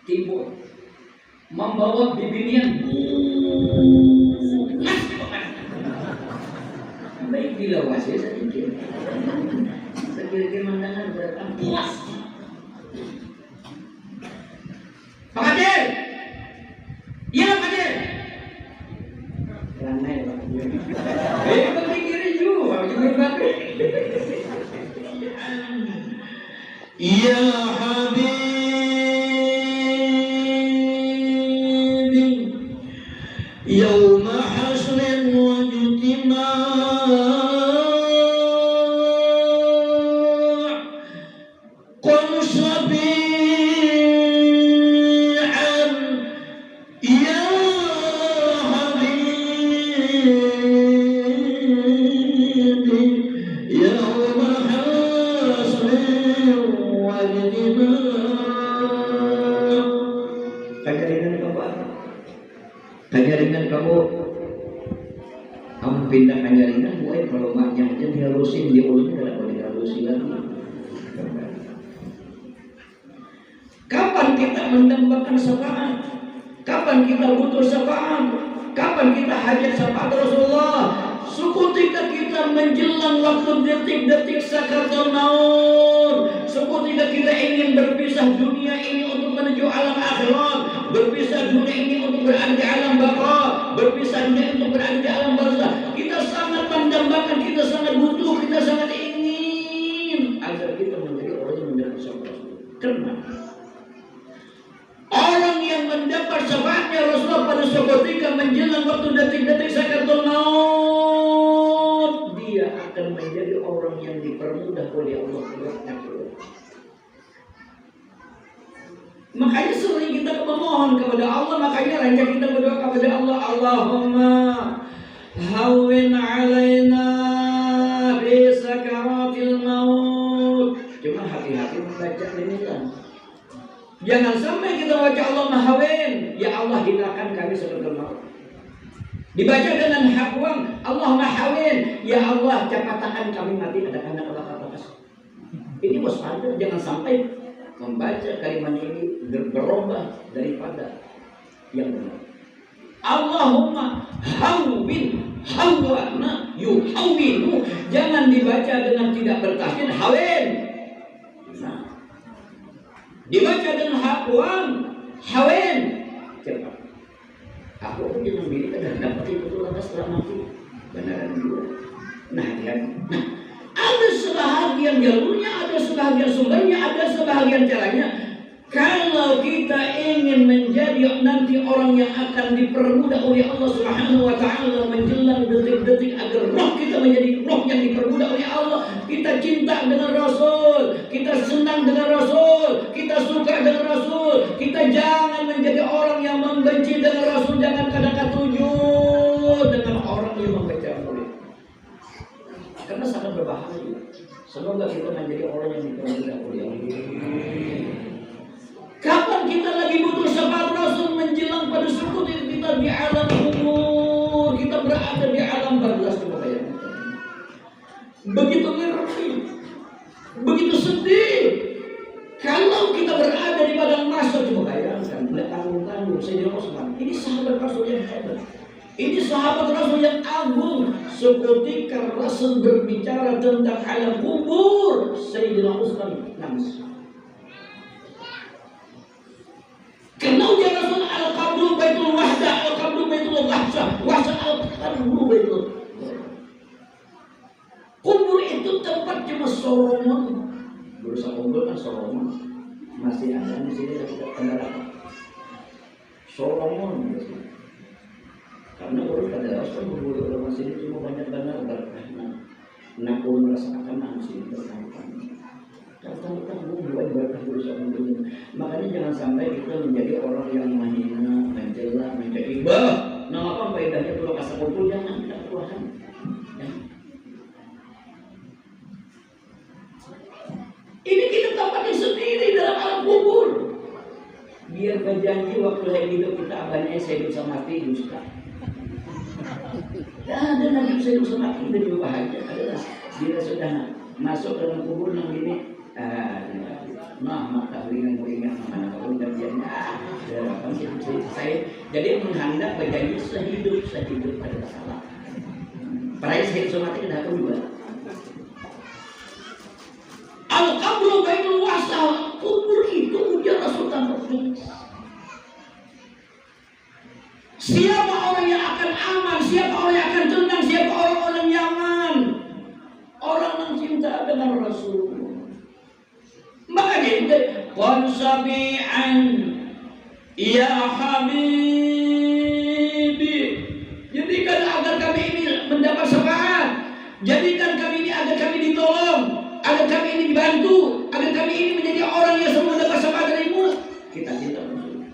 timur membawa bibinian baik dilawasi sedikit sekiranya mandangan berdatang puas. Pak Kadir, iya Pak Kadir. Ranai Pak Kadir. Berpikirin juga, Pak Kadir. Ya Habibi, Yawma hasrin wa ijtima' qul sabi'an ya Habibi, Yawma hasrin wa ijtima'. Kajaringan kamu apa? Kajaringan kamu pindah kajaringan, boleh kalau maknya aja dihalusin di ulutnya tidak boleh dihalusin lagi. Kapan kita mendambakan syafaat? Kapan kita butuh syafaat? Kapan kita hajat syafaat Rasulullah? Seketika kita menjelang waktu detik-detik sakaratul maut, seketika kita ingin berpisah dunia ini untuk menuju alam akhirat, berpisah dunia ini untuk berada di alam baka, berpisah dunia untuk berada di alam barzakh. Kita sangat mendambakan, kita sangat butuh, kita sangat ingin agar kita menjadi orang yang mendapat syafaat. Kenapa? Orang yang mendapat syafaatnya Rasulullah pada seketika menjelang waktu detik-detik sakaratul maut, dia akan menjadi orang yang dipermudah oleh Allah. Makanya sering kita memohon kepada Allah, makanya lanjut kita berdoa kepada Allah, Allahumma hawwin alaina bi sakaratil maut. Cuma hati-hati membaca ini kan. Jangan sampai kita baca Allah mahawin, ya Allah hinakan kami sakaratul maut. Dibaca dengan hakwang, Allah mahawin, ya Allah katakan kami mati ada karena kata-kata. Ini waspada, jangan sampai membaca kalimat ini berubah daripada yang benar. Allahumma hawwin, hawwana yuhawwinu. Jangan dibaca dengan tidak bertasydid hawin. Nah, dibaca dengan hakwang hawin. Cepat. Aku pun jangan diri kadang dapat itu lantas setelah mati. Benaran juga. Nah, nah, ada sebahagian jalurnya, ada sebahagian sumbernya, ada sebahagian caranya. Kalau kita ingin menjadi nanti orang yang akan dipermudah oleh Allah Subhanahu wa taala menjelang detik-detik agar roh kita menjadi roh yang dipermudah oleh Allah, kita cinta dengan Rasul, kita senang dengan Rasul, kita suka dengan Rasul. Kita jangan menjadi orang yang membenci dengan Rasul, jangan kadang-kadang tujuh dengan orang yang membenci Rasul. Karena sangat berbahaya. Semoga kita menjadi orang yang dipermudah oleh Allah. Kapan kita lagi butuh syafaat Rasul menjelang pada suku kita di alam kubur, kita berada di alam barzakh. Coba bayangkan. Begitu ngeri, begitu sedih. Kalau kita berada di padang mahsyar, coba bayangkan, melihat tanggung-tanggung Sayyidina Utsman. Ini sahabat Rasul yang hebat. Ini sahabat Rasul yang agung. Seketika Rasul berbicara tentang alam kubur, Sayyidina Utsman nangis. Kenal dia Rasul al-qabru baitul wahdah, al-qabru baitul wahsyah, wahsyah al-qabru baitul. Kubur itu tempat cuma Solomon. Berusaha kubur kan Solomon. Masih ada di sini tidak kendaraan. Solomon. Karena orang pada Rasul kubur orang masih cuma banyak benar berkah. Nak pun merasakan langsung berkah. Tentang buat berkah berusaha untuk. Makanya jangan sampai kita menjadi orang yang menghina, mencela, mencaci. Nah apa faedahnya kalau kasar kumpul? Jangan kita Tuhan. Ya. Ini kita tampaknya sendiri dalam alam kubur. Biar berjanji waktu saya hidup kita abahnya saya bisa mati dusta. Dan Nabi saya bisa mati udah juga bahagia. Adalah dia sudah masuk dalam kubur yang ini. Nah, maka ringan mana kalau udah biarnya Saya jadi menghendak berjanji sehidup pada salah. Para saya somatik dah juga. Al-qabru bainul wasa, kubur itu ujar Rasul tanpa putus. Siapa orang yang akan aman, siapa orang yang akan tenang, siapa orang-orang yang aman? Orang yang cinta dengan Rasul. Makanya itu konsabi'an ya habibi. Jadikan agar kami ini mendapat syafaat. Jadikan kami ini agar kami ditolong, agar kami ini dibantu, agar kami ini menjadi orang yang selalu mendapat syafaat darimu. Kita cinta Rasul.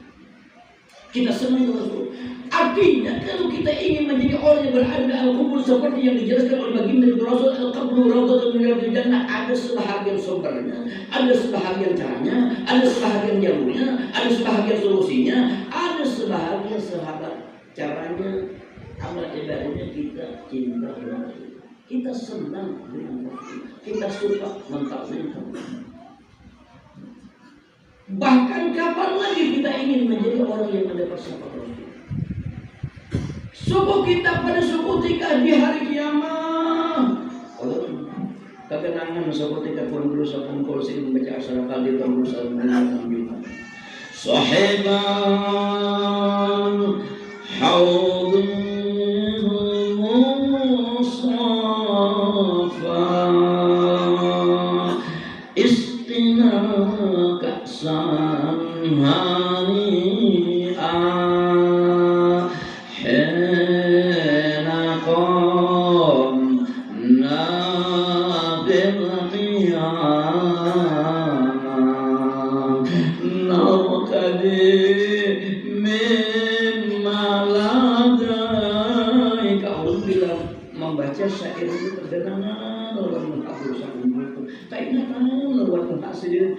Kita senang Rasul. Artinya kalau kita ingin menjadi orang yang berada di al-kubur seperti yang dijelaskan oleh baginda Rasul, al-qabru rawdatun min riyadil jannah, ada sebahagian sumbernya, ada sebahagian caranya, ada sebahagian jalurnya, ada sebahagian solusinya, ada sebahagian sahabat caranya, amal ibadahnya kita cinta Rasul. Kita senang dengan Rasul. Kita suka mentakzimkan. Bahkan kapan lagi kita ingin menjadi orang yang mendapat syafaat Rasul? Suku kita pada suku ketika di hari kiamat. Kekenangan suku ketika pun berusaha kursi membaca asyara kali dan berusaha mengenalkan kita. Sahiban haudul musafa istina ka'san hani'an. Membaca syair itu terdengar lewat menghapus tak ingatan lewat menghasil.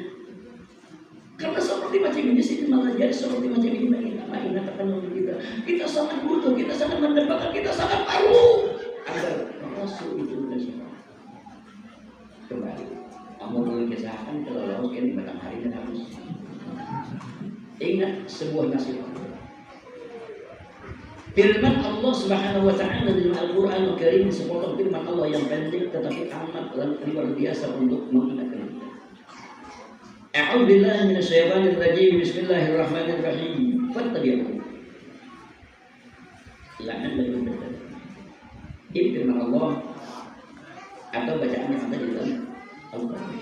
Karena seperti macam ini sih malah jadi seperti macam ini mengingatkan kita. Kita sangat butuh, kita sangat mendapatkan, kita sangat perlu agar Rasul itu bersama. Kembali, kamu boleh kesahkan kalau laut yang di batang hari dan harus ingat sebuah nasihat. Firman Allah Subhanahu wa taala dalam Al-Qur'an Al-Karim sepotong firman Allah yang pendek tetapi amat luar biasa untuk mengingatkan kita. A'udzu billahi minasyaitonir rajim. Bismillahirrahmanirrahim. Fattabi'u. La'allakum tahtadun. Ini firman Allah atau bacaan yang ada di dalam Al-Qur'an.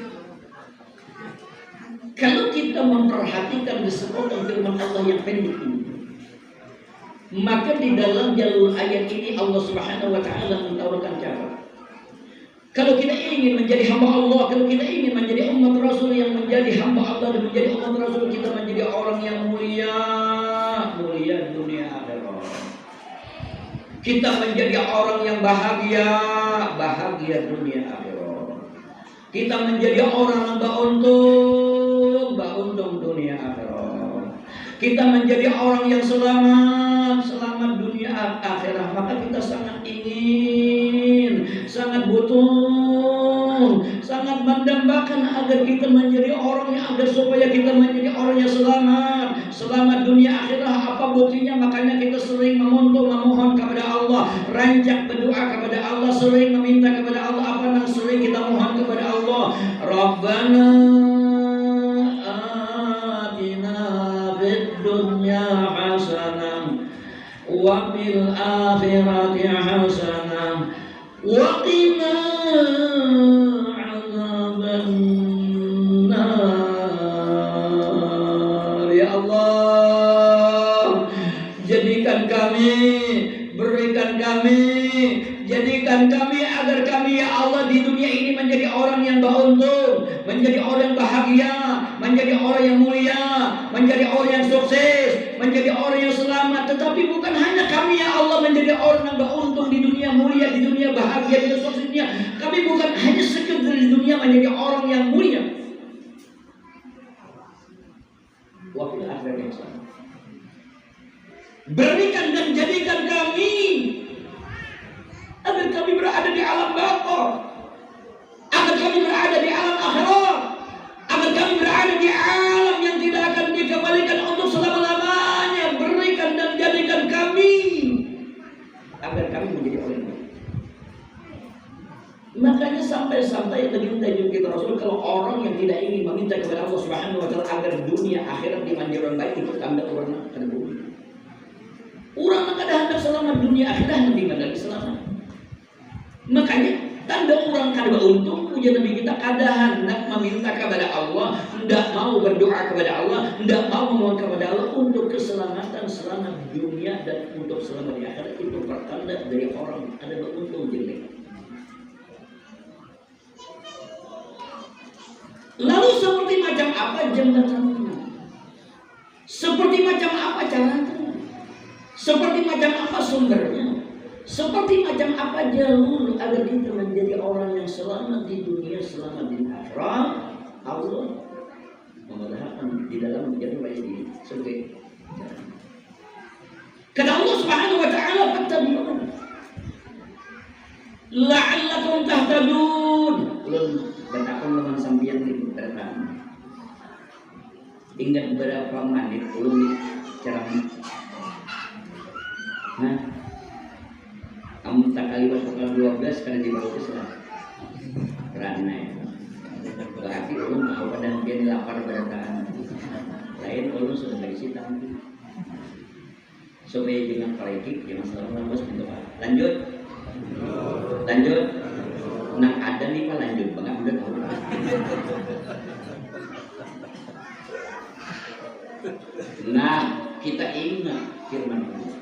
Kalau kita memperhatikan di sepotong firman Allah yang pendek ini, maka di dalam jalur ayat ini Allah Subhanahu wa taala menawarkan cara. Kalau kita ingin menjadi hamba Allah, kalau kita ingin menjadi umat Rasul yang menjadi hamba Allah dan menjadi umat Rasul, kita menjadi orang yang mulia, mulia dunia akhirat. Kita menjadi orang yang bahagia, bahagia dunia akhirat. Kita menjadi orang yang beruntung dunia akhirat. Kita menjadi orang yang selamat dunia akhirat. Maka kita sangat ingin, sangat butuh, sangat mendambakan agar kita menjadi orang yang agar supaya kita menjadi orang yang selamat dunia akhirat. Apa buktinya? Makanya kita sering memohon kepada Allah, rancak berdoa kepada Allah, sering meminta kepada Allah. Apa yang sering kita mohon kepada Allah? Rabbana dunya hasanah wa fil akhirati hasanah wa qina adzabannar. Ya Allah, jadikan kami, berikan kami, jadikan kami agar kami ya Allah di dunia ini menjadi orang yang beruntung, menjadi orang yang bahagia, menjadi orang yang mulia, menjadi orang yang sukses, menjadi orang yang selamat. Tetapi bukan hanya kami ya Allah menjadi orang yang beruntung di dunia, mulia di dunia, bahagia di dunia, suksesnya. Kami bukan hanya sekedar di dunia menjadi orang yang mulia. Wakil akhir yang sama. Berikan dan jadikan kami agar kami berada di alam barzakh, agar kami berada di alam akhirat, agar kami berada di alam yang tidak akan dikembalikan untuk selama-lamanya. sampai-sampai baginda kita Rasul, kalau orang yang tidak ingin meminta kepada Allah Subhanahu wa taala agar dunia akhirat dimanjur orang baik, itu tanda orang akan dunia. Orang kada hendak selamat dunia akhirat nanti lagi selamat. Makanya tanda orang kada untung punya Nabi kita kada hendak meminta kepada Allah, hendak mau berdoa kepada Allah, hendak mau memohon kepada Allah untuk keselamatan selamat dunia dan untuk selamat di akhirat. Itu pertanda dari orang ada beruntung jelek. Lalu seperti macam apa jabatannya? Seperti macam apa caranya? Seperti macam apa sumbernya? Seperti macam apa jalur agar kita menjadi orang yang selamat di dunia, selamat di akhirat? Allah memudahkan di dalam menjadi wajib sebagai kata Allah Subhanahu wa taala, fattabi'un la'allakum tahtadun. Betapa memang sambian itu terang. Ingat berapa menit ulun ceramah. Nah, kamu tak kali waktu 12 karena di bawah Islam. Karena berarti ulun tahu pada dia lapar berataan. Lain ulun sudah dari situ. Supaya jangan kolektif, jangan selalu lambas untuk lanjut. Nah ada nih Pak lanjut, Bang udah tahu. Nah kita ingat firman Allah.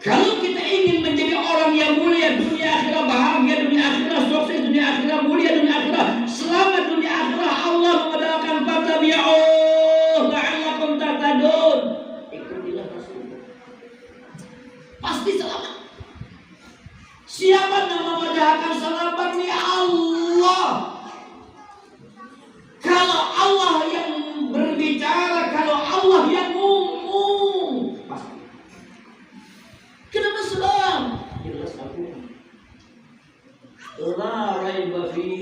Kalau kita ingin menjadi orang yang mulia dunia akhirat, bahagia dunia akhirat, sukses dunia akhirat, mulia dunia akhirat, selamat dunia akhirat, Allah mengatakan fattabi'u la'allakum tahtadun. Ikutilah Rasulullah. Pasti selamat. Siapa yang memudahkan selamat ni Allah. Kalau Allah yang berbicara, kalau Allah yang ngomong, pasti. Kenapa Islam? Jelas aku. La raiba fi.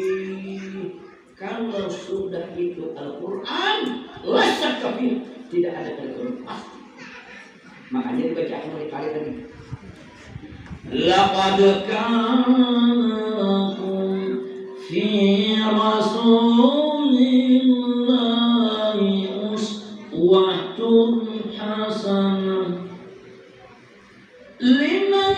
Kalau sudah itu Al-Quran, la syakka fi. Tidak ada keraguan, pasti. Makanya dibaca kali tadi. Laqad kana lakum fi rasulillahi uswatun hasanah liman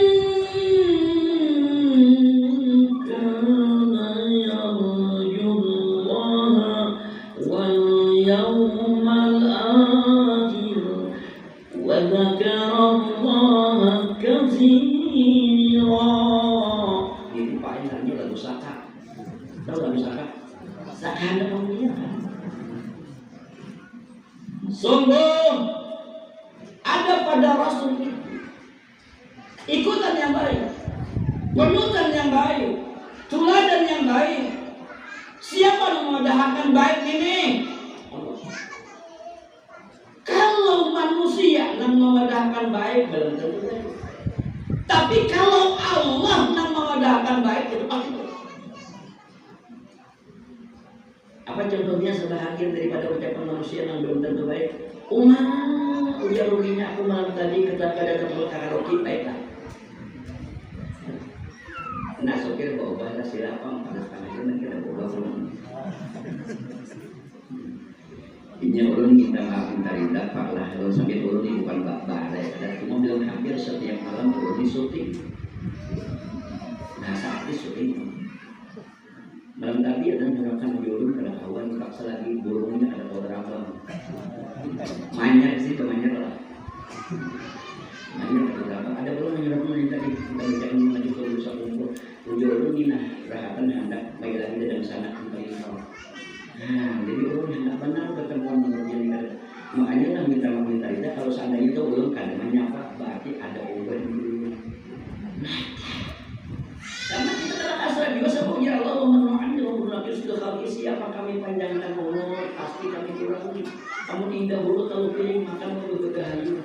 kana yarjullaha wal yawmal akhir wa dzakarallaha katsiran. Ini paling lagu Saka. Tahu lagu Saka? Saka ada pemilihan. Sungguh ada pada Rasul itu ikutan yang baik, panutan yang baik, teladan yang baik. Siapa yang memudahkan baik ini? Allah. Kalau manusia yang memudahkan baik belum tentu baik. Tapi kalau Allah yang memudahkan baik itu pasti baik. Apa contohnya sebahagian daripada ucapan manusia yang belum tentu baik? Ujar ruginya aku malam tadi ketika ada tempat karaoke baiklah. Nah, sopir bawa bahasa silapang pada tangannya nanti ada bawa belum. Ini ulun minta maaf minta rinda Pak lah kalau sambil ulun ini bukan bahasa ya. Cuma bilang hampir setiap malam ulun di syuting. Nah saat ini syuting. Malam tadi ada nyurakan di ulun karena kawan paksa lagi burungnya ada beberapa. Manyar sih kemanjar lah. Manyar beberapa. Ada belum nyurakan yang tadi kita bicara lagi kalau usah kumpul. Ujur ulun ini nah rahatan hendak baik lagi dalam sana kembali kau. Nah, jadi ulun hendak benar ketemuan mengerjakan ini. Makanya lah minta itu kalau seandainya itu ulun kadang menyapa berarti ada ubah dulu. Karena kita telah asal juga sebab ya Allah menolong Allah berlapis sudah kami siapa kami panjangkan umur pasti kami kurangi. Kamu indah dulu kalau pilih makan mau bergahayu.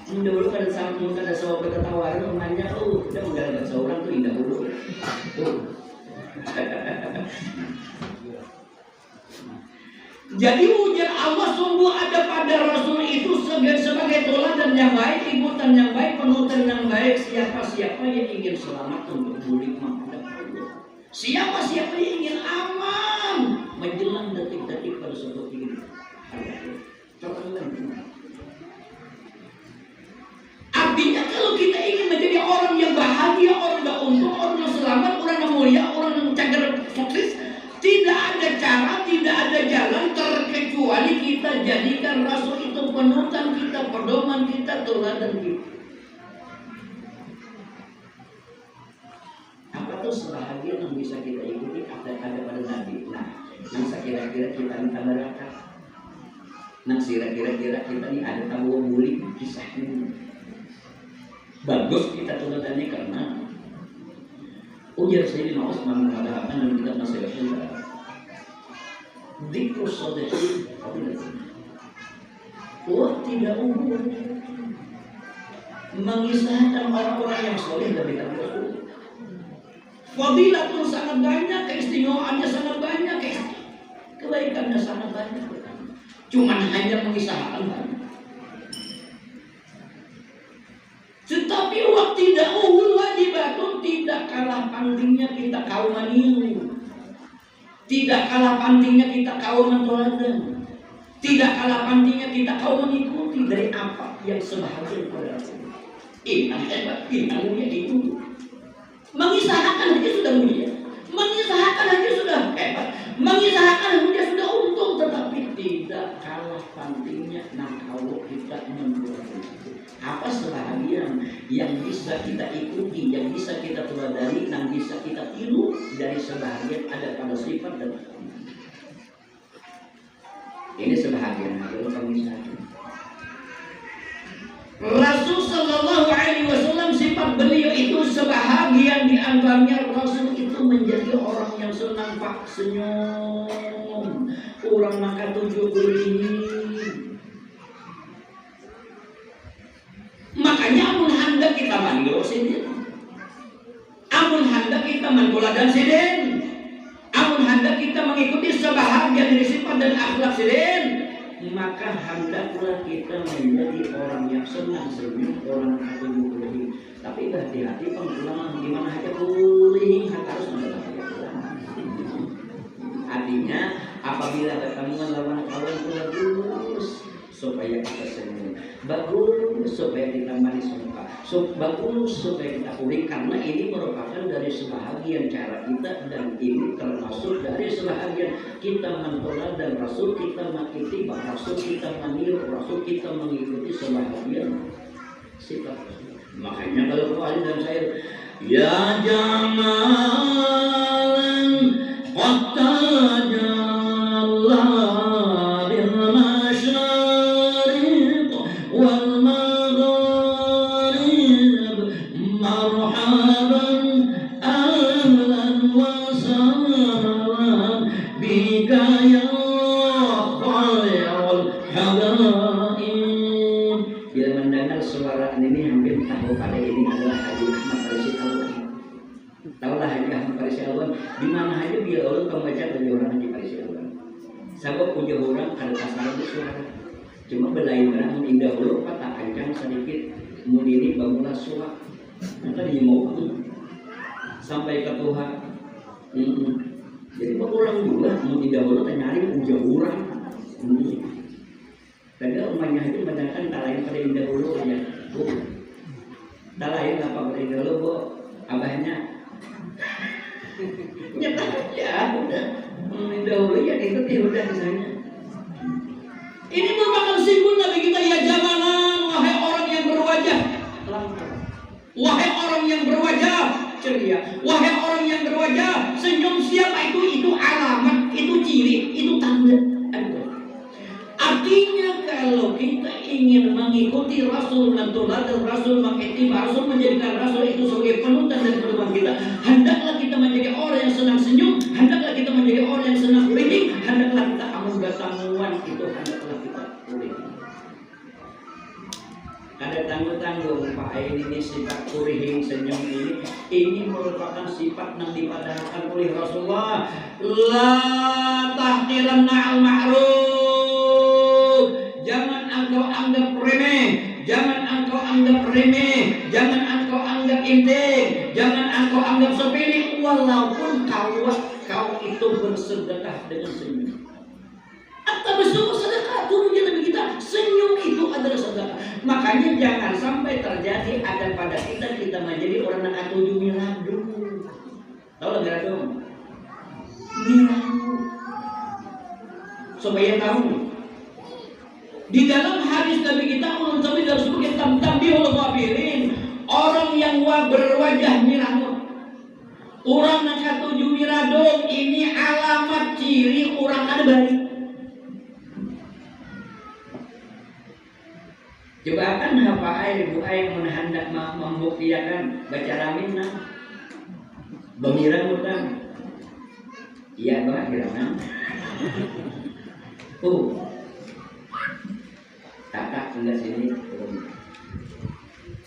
Indah dulu kada samping kada sawah bertawaran namanya udah menggalakan seorang tuh indah dulu. Jadi ujian Allah sungguh ada pada Rasul itu sebagai teladan yang baik, ikutan yang baik, penutan yang baik. Siapa yang ingin selamat untuk berikmat kepada Allah. Siapa yang ingin aman menjelang detik-detik pada suatu ini? Artinya kalau kita ingin menjadi orang yang bahagia, orang yang untung, orang yang selamat, orang yang mulia, orang yang cagar sukses, tidak ada cara, tidak ada jalan terkecuali kita jadikan Rasul itu panutan kita, pedoman kita, teladan kita. Apa tuh sebahagia yang bisa kita ikuti ada pada Nabi? Nah, yang kira-kira kita minta berangkat. Nah, kira-kira kita ini ada tahu mulik kisah ini. Bagus kita teladannya karena ujar Sayyidina Utsman mengatakan dalam kitab Nasihat Kita, dzikru shadiqin wa tidak mengisahkan orang-orang yang soleh dari kitab Rasul. Fadilatun sangat banyak, keistimewaannya sangat banyak, kebaikannya sangat banyak. Cuman hanya mengisahkan banyak. Tetapi waktu dahulu wajibatun, tidak kalah pentingnya kita kaum maniu, tidak kalah pentingnya kita kaum mentoladan, tidak kalah pentingnya kita kaum mengikuti dari apa yang sebahagia pada Rasul. Iman hebat, iman mulia itu. Mengisahkan saja sudah mulia, mengisahkan saja sudah hebat, mengisahkan saja sudah untung, tetapi tidak kalah pentingnya. Nah, kalau kita mempelajari apa sebahagian yang bisa kita ikuti, yang bisa kita teladani, yang bisa kita tiru dari sebahagian ada pada sifat dan ini sebahagian kalau misalnya Rasul Sallallahu Alaihi Wasallam, sifat beliau itu sebahagian di antaranya Rasul itu menjadi orang yang senang pak senyum, orang maka 70 ini. Makanya amun hendak kita manggil sidin, amun hendak kita mentoladan sidin, amun hendak kita mengikuti sebahagian dari sifat dan akhlak sidin, maka hendaklah kita menjadi orang yang senang senyum, orang yang ketujuh. Tapi hati-hati pengulangan di mana aja boleh harus mendapat. Artinya apabila ketemu lawan kawan bagus supaya kita senyum, bagus supaya kita manis muka, bagus supaya kita pulih, karena ini merupakan dari sebahagian cara kita dan ini termasuk dari sebahagian kita mentolak dan Rasul, kita mengikuti Rasul, kita meniru Rasul, kita mengikuti sebahagian sifat. Makanya kalau Quran dan saya ya jamalan qattajallah bil masyariq wal maghrib marhaban ahlan wa sahlan bika ya khairul habaib. Bila mendengar suara ini hampir tahu pada ini adalah Haji Ahmad Farisi Alwan. Tahulah Haji Ahmad Farisi Alwan, di mana aja bila orang membaca dari orang Haji Farisi Alwan. Sabab punya orang ada kasar itu suara. Cuma belain orang indah dulu patah kencang sedikit, kemudian bangunlah suara. Nanti dia mau sampai ke Tuhan. Jadi orang juga mau indah dulu nyari punya orang. Padahal rumahnya itu mendengarkan tak lain pada indah dulu aja, bu. Tak lain apa pada indah dulu, bu. Abahnya nyata aja, udah. Indah dulu ya ikuti udah misalnya. Ini merupakan simbol Nabi kita, ya jamanan, wahai orang yang berwajah langka, wahai orang yang berwajah ceria, wahai orang yang berwajah senyum. Siapa itu alamat, itu ciri, itu tanda. Artinya kalau kita ingin mengikuti Rasul, mentoladan Rasul, mengiktibar Rasul, menjadikan Rasul itu sebagai penutan dan pedoman kita, hendaklah kita menjadi orang yang senang senyum, hendaklah kita menjadi orang yang senang berhenti, hendaklah kita amun bertanggungan itu, hendaklah kita berhenti. Ada tanggung-tanggung Pak ini sifat kurihing senyum ini merupakan sifat yang dipadahkan oleh Rasulullah. La tahqiranna al-ma'ruf. Jangan engkau anggap remeh, jangan engkau anggap remeh, jangan engkau anggap penting, jangan engkau anggap sepele walaupun kau itu bersedekah dengan senyum. Atau bersungguh sedekah, turunnya Nabi kita, senyum itu adalah sedekah. Makanya jangan sampai terjadi ada pada kita menjadi orang yang atuju miradu. Tahu lah miradu? Miradu. Supaya tahu. Di dalam hadis Nabi kita ulun sampai harus sebagai tambihul ghafirin, orang yang berwajah miradun, orang yang katuju miradun, ini alamat ciri orang ada baik. Coba kan apa air bu air hendak membuktikan baca ramin nah, bangirang bukan? Iya bang kirang. Kakak enggak sini.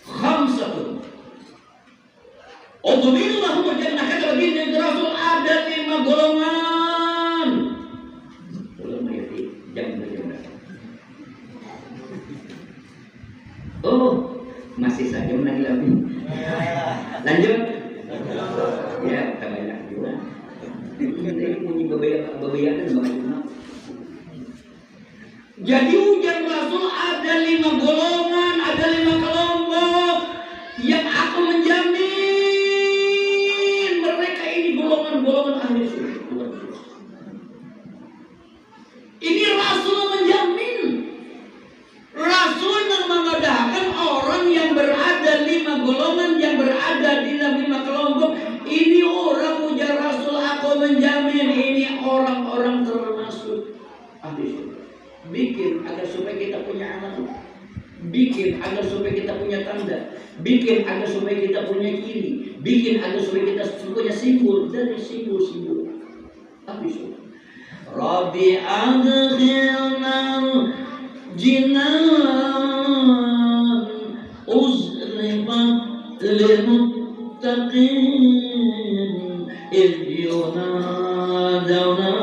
Khamsatun. Udhillahu wa jannah kata baginda Rasul ada 5 golongan. Belum ngerti jam berapa? Oh, masih saja lagi. Lanjut. Ya, kita banyak juga. Ini punya beberapa kan. Jadi ujian Rasul ada 5 golongan, ada 5 kelompok yang aku menjamin mereka ini golongan-golongan ahli surga. Ini Rasul menjamin. Rasul yang mengadakan orang yang berada 5 golongan yang berada di dalam 5 kelompok. Ini orang ujian Rasul aku menjamin ini orang-orang termasuk ahli surga. Bikin agar supaya kita punya amal, bikin agar supaya kita punya tanda, bikin agar supaya kita punya ciri, bikin agar supaya kita punya simbol dari simbol-simbol. Habis itu. Rabbi adkhilna jinan uzlifat lilmuttaqin idh yunadawna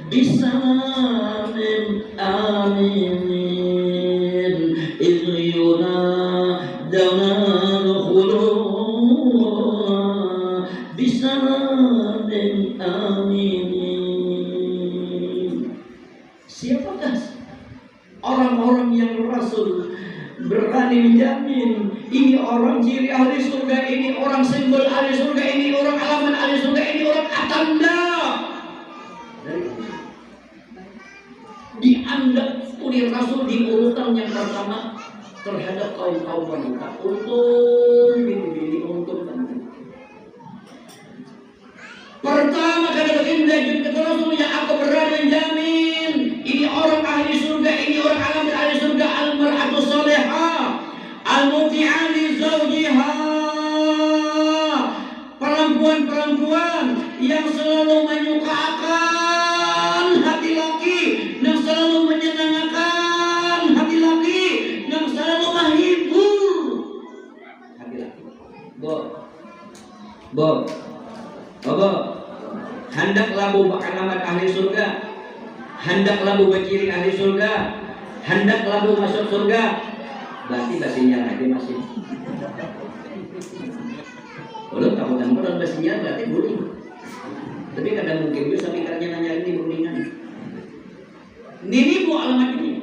bisalamin aminin idh yunadawna bisalamin aminin. Siapakah orang-orang yang Rasul berani menjamin ini orang ciri ahli surga, ini orang simbol ahli surga, ini orang alamat ahli surga, ini orang atanda dianggap oleh Rasul di urutan yang pertama terhadap kaum wanita. Untung bini untung banget. Pertama kali baginda kata Rasul yang aku berani menjamin ini orang ahli surga, ini orang alamat ahli surga, al-mar'atu salihah al-muti'ah li zawjiha, perempuan-perempuan yang selalu menyukakan hati laki, yang selalu menyenangkan hati laki, yang selalu menghibur hati laki. Bo, hendak labu alamat ahli surga, hendak labu baciri ahli surga, hendak labu masuk surga. Basinya lagi masih. Kalau kamu dan basinya berarti boleh. Tapi kadang mungkin juga sapikannya nanya ini mendingan. Nini bu alamat ini.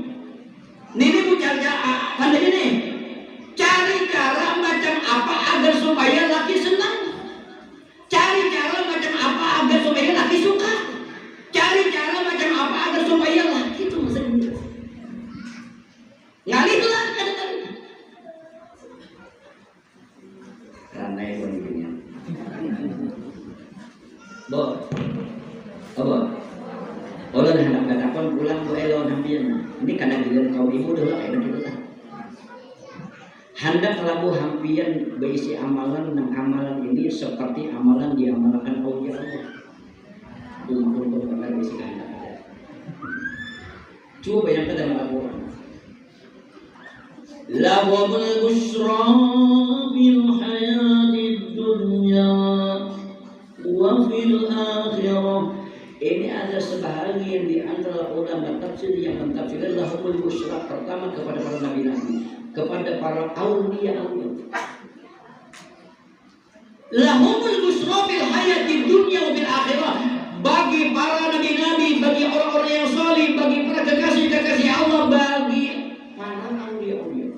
Nini bu cari tanda ini. Cari cara macam apa agar supaya laki senang. Cari cara macam apa agar supaya laki suka. Cari cara macam apa agar supaya laki itu senang. Ngalihlah kata-kata. Karena itu begini. Orang hendak katakan pulang bu elon hampian. Ini kadang dilihat kaum ibu dulu kayak begitu lah. Hendak labu hampian berisi amalan dan amalan ini seperti amalan diamalkan aulia Allah. Untuk bakal berisi kehendak ada. Coba bayangkan dalam Al-Quran. Lahumul busyra fil hayatid dunya wa fil akhirah. Ini ada sebahagian di antara ulama tafsir yang mentafsirkan lahumul busyra pertama kepada para nabi-nabi. kepada para aulia Allah. Lahumul busra fil hayatid dunya wa bil akhirah. Bagi para nabi-nabi, bagi orang-orang yang salih, bagi para kekasih-kekasih Allah, bagi para aulia-aulia.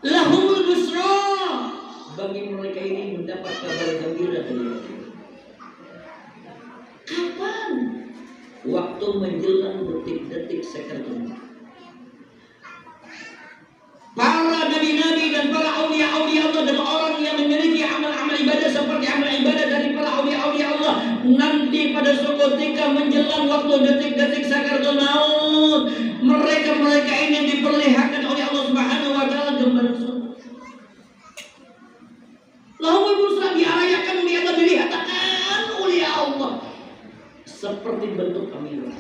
Lahumul busra, bagi mereka ini mendapat kabar gembira dari Allah. Kapan? Waktu menjelang detik-detik sekretariat. Para nabi-nabi dan para aulia-aulia Allah dan orang yang memiliki amal-amal ibadah seperti amal ibadah dari para aulia-aulia Allah, nanti pada suatu ketika menjelang waktu detik-detik sakaratul maut, mereka ini diperlihatkan oleh Allah Subhanahu wa taala gambaran surga. Lahumul busra, diarayakan oleh Allah, dilihatkan oleh Allah seperti bentuk kamera.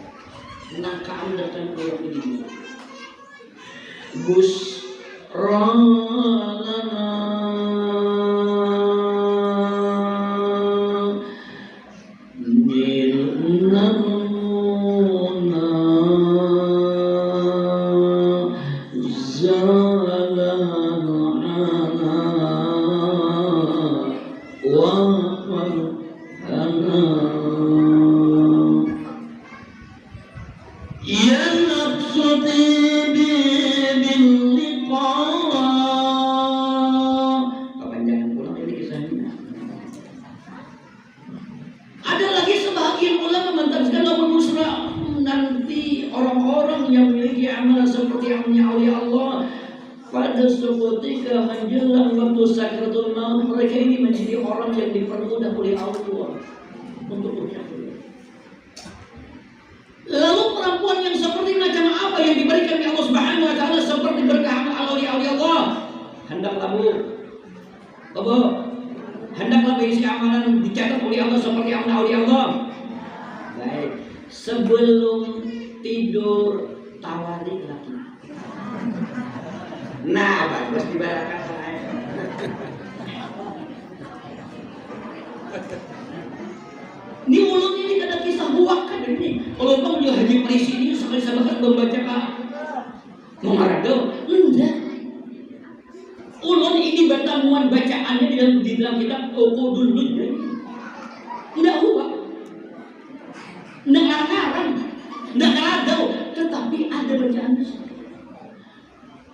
Nah, keandaian kalau ini bus Rana Nilnamuna Zalanana Wafalana Ya nafsati orang-orang yang memiliki amalan seperti amalnya oleh Allah pada suatu ketika menjelang waktu sakaratul maut, mereka ini menjadi orang yang dipermudah oleh Allah untuk bersyukur. Lalu perempuan yang seperti macam apa yang diberikan oleh Allah Subhanahu wa taala seperti berkah amal oleh Allah? Hendaklah hendaklah berisi amalan dicatat oleh Allah seperti amal oleh Allah. Baik, sebelum tidur tawari lagi. Nah, bagus dibarakan. Ini mulut ini ada kisah buah kan ini. Kalau kamu dia haji polisi ini sekali-sekali membaca Mengarado, enggak. Ulun ini bertemuan bacaannya di dalam kitab Uqudul Dunya. Enggak ubah. Enggak ngarang. Tidak ada, tetapi ada bacaan di situ.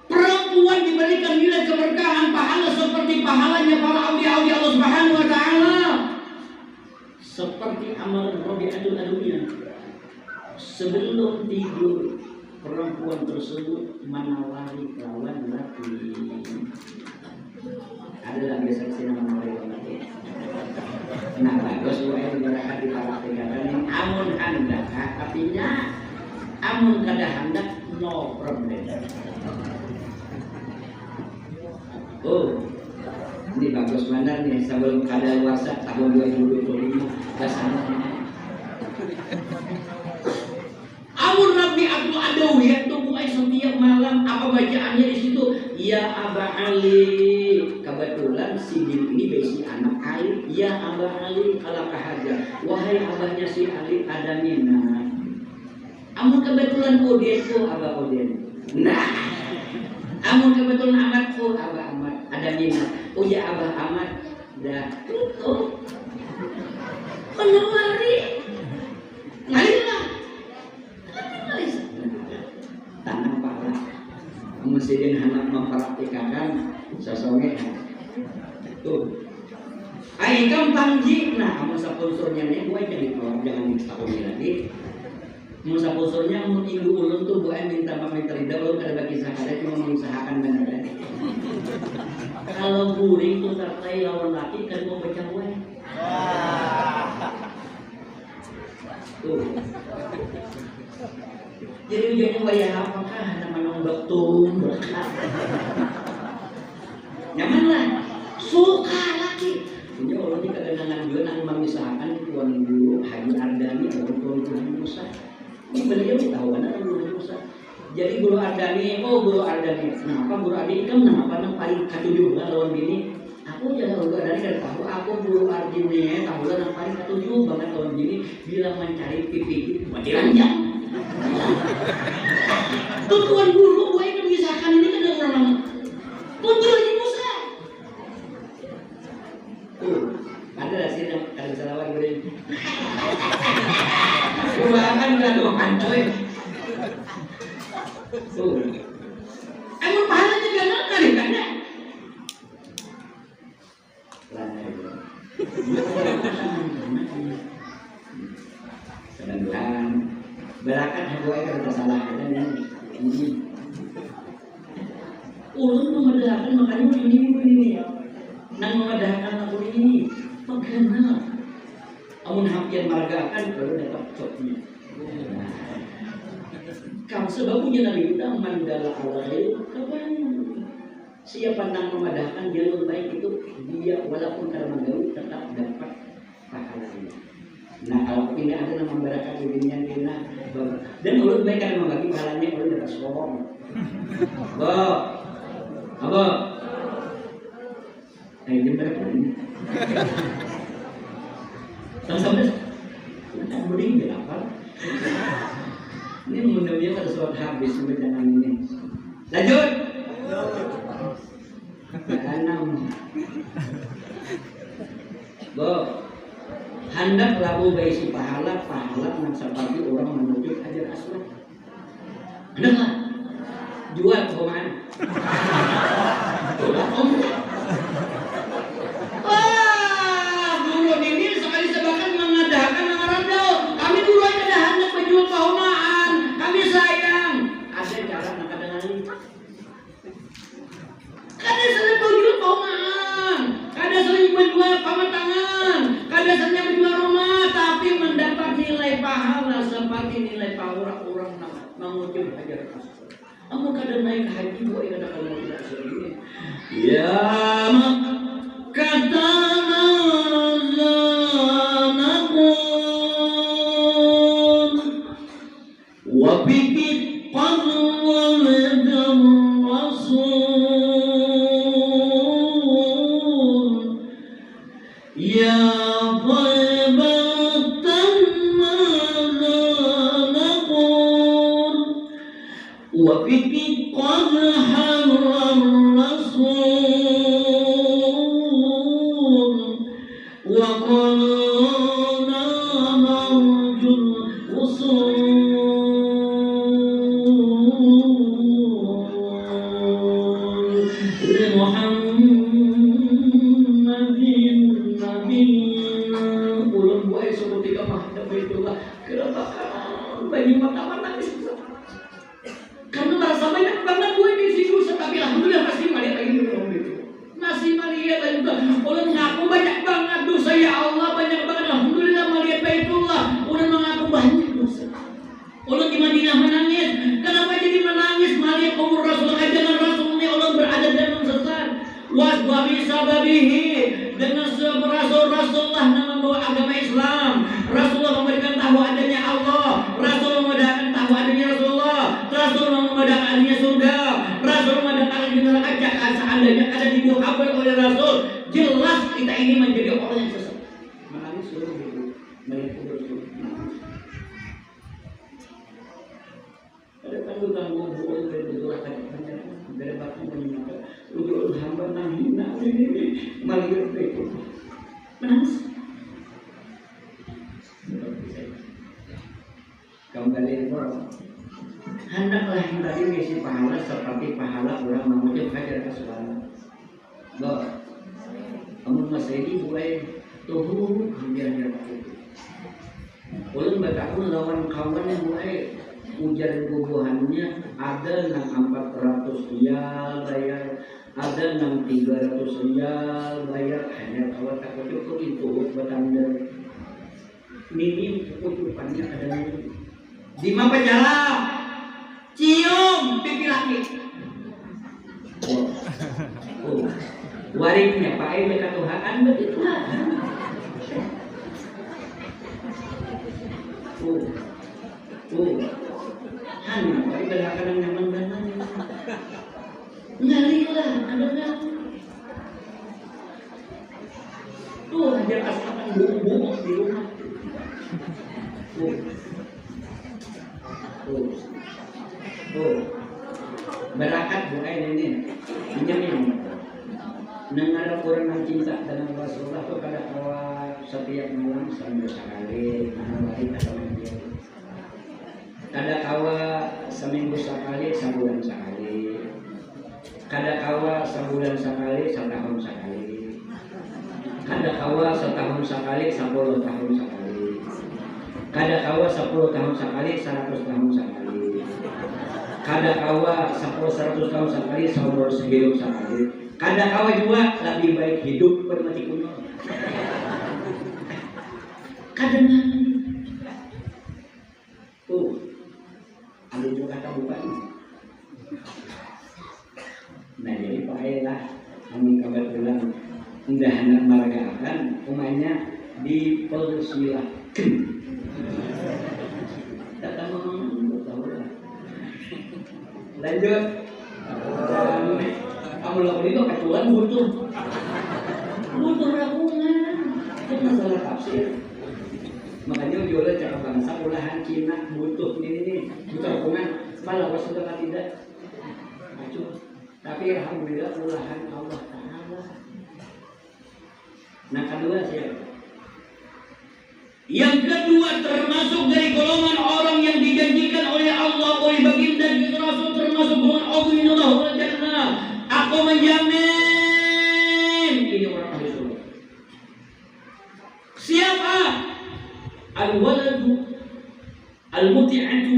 Perempuan diberikan nilai keberkahan pahala seperti pahalanya para aulia-aulia Allah Subhanahu wa taala. Seperti amal Rabi'atul Adawiyah. Sebelum tidur, perempuan tersebut menawari lawan laki. Ada lagi saksi nama menawari laki. Nah, bagus wae berkah di para pegangan amun hendak artinya amun kada hendak no problem. Oh, ini bagus benar nih sebelum kada luasa tahun 2025 dasarnya. Amun Rabi'atul Adawiyah itu bukan setiap malam apa bacaannya di situ? Ya Aba Ali. Kebetulan si Bil ini berisi anak Ali. Ya Aba Ali ala kahaja. Wahai abahnya si Ali ada mina. Amun kebetulan Odeko Aba Oden. Nah, amun kebetulan Amadku Aba Amad ada mina. Oh ya Abah Amad dah tutup. Menawari. Ngalilah. Tanam pala mesti anak memperhatikan sosoknya tuh ayo gampang ji. Nah kamu sponsornya nih gue jadi kalau jangan diketahui lagi kamu sponsornya mau minggu ulun tuh gue minta pamit terida belum ada bagi sahabat cuma mengusahakan benar kalau guring tuh tertai lawan laki kan mau baca gue tuh. Jadi ujungnya bayar apakah nama betul berkat nyaman lah suka lagi ini orang ini kegenangan juga nang memisahkan tuan guru Haji Ardani atau tuan guru Musa ini beliau tahu kan ada guru Musa jadi guru Ardani guru Ardani kenapa guru Ardani kan nama nang paling ketujuh lah lawan bini aku jangan guru Ardani kan tahu aku guru Ardani tahu lah nang paling ketujuh banget lawan bini bilang mencari pipi mati ranjang tuh tuan guru gue kan Muncul Haji Musa. Ada lah sih yang kalau salawat boleh. Kubangan lah doang coy. Emang pahalanya gak kali kan ya? Sedangkan berakat hagoy kalau kesalahan dan ini. Ulun memedahkan makanya ini. Nang memedahkan aku ini. Bagaimana? Amun hampir margakan kalau dapat coknya. Kamu sebabnya Nabi Yuda mandala Allah itu kapan? Siapa nang memadahkan jalur baik itu dia walaupun karena gaul tetap dapat pahalanya. Nah kalau tidak ada yang memberikan dirinya kita dan mulut baik karena membagi pahalanya kalau dapat sombong. Apa? Ini berapa ini? Sampai tak mending berapa? Ini mudah-mudahan pada surat habis sampai jangan ini. Lanjut. Ke-6. Hendak labu baisi pahala yang seperti orang menuju hajar aswad. Hendak jual kemana? Dulu ini sekali sebakan mengadakan mengarandau. Kami dulu ada hendak menjual kehormatan. Kami sayang. Ada cara nak dengan ini. Kada sering menjual kehormatan. Kada sering menjual pematangan. Kada sering menjual rumah. Tapi mendapat nilai pahala seperti nilai pahala orang mengucap hajar aswad. Kamu kada naik haji kok kada kamu tidak sering. Ya kata hendaklah yang tadi mengisi pahala seperti pahala orang mengucap hajar aswad. Kamu masih ini mulai tuh hampir itu. Ulun bertakun lawan kawan yang mulai ujian bubuhannya ada yang 400 rial bayar, ada yang 300 rial bayar, hanya kawan tak cukup itu bertanda minim kecukupannya ada di mana jalan cium pipi laki. Waringnya Pak Aim dekat Tuhan begitu lah. Hanya Pak Aim kadang-kadang nyaman banget. Nyarilah ada. Tuh hajar aswad bumbu di rumah. Berakat bukan ini pinjamin Nengarap orang cinta dengan Rasulullah tuh kada kawa setiap malam seminggu sekali, hari atau dia. Kada kawa seminggu sekali, sebulan sekali. Kada kawa sebulan sekali, setahun sekali. Kada kawa setahun sekali, 10 tahun sekali. Kada kawa 10 tahun sekali, 100 tahun sekali. Kada kawa 10-100 tahun sekali, seumur hidup sekali. Kada kawa juga lebih baik hidup bermati kuno. Kadang ada juga kabupaten. Nah jadi pakailah kami kebetulan indah hendak meragakan umumnya dipersilahkan. Datang ngomong tahu lah. Lanjut. Kamu lakukan itu kecuali butuh rakungan. Itu masalah tafsir. Makanya jualan cakap bangsa ulahan Cina butuh ini butuh rakungan. Malah Rasulullah tidak. Tapi alhamdulillah ulahan Allah Taala. Nah kedua siapa? Yang kedua termasuk dari golongan orang yang dijanjikan oleh Allah oleh baginda Rasul termasuk golongan Allah wal jannah. Aku menjamin ini orang ahli surga. Siapa? Al-waladu al-muti'atu